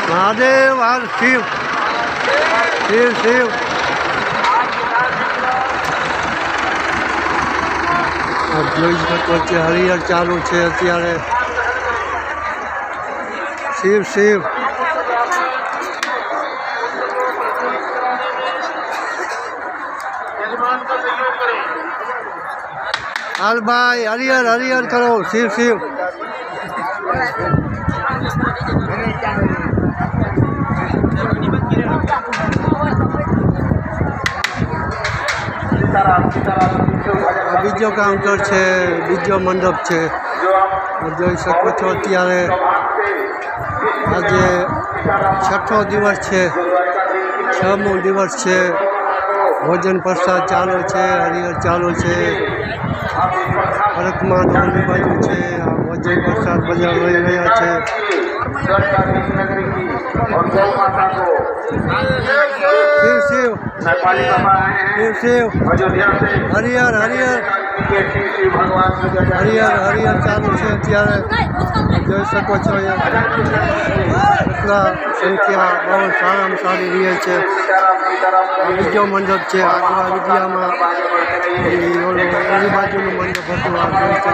महादेव हर शिव शिव शिव आप જોઈ શકો છો હરિહર ચાલુ છે અત્યારે शिव शिव हाल भाई हरिहर हरिहर करो शिव शिव बीजो काउंटर है बीजो मंडप है જોઈ શકો છો અત્યારે આજે છઠ્ઠો દિવસ છે 6મો દિવસ છે ભોજન પ્રસાદ ચાલુ છે હરિહર ચાલુ છે ફરકમાં દોની બાજુ છે આ ભોજન પ્રસાદ બધા લઈ રહ્યા છે शिव शिव शिव शिव हरिहर हरिहर हरिहर हरिहर चालू है अत्यारे જોઈ શકો છો એટલા સંખ્યા બહુ સારામાં સારી રહે છે બીજો મંડપ છે આગળ વિદ્યામાં ઓલી બાજુનું મંડપ હતું આ જોઈ શકો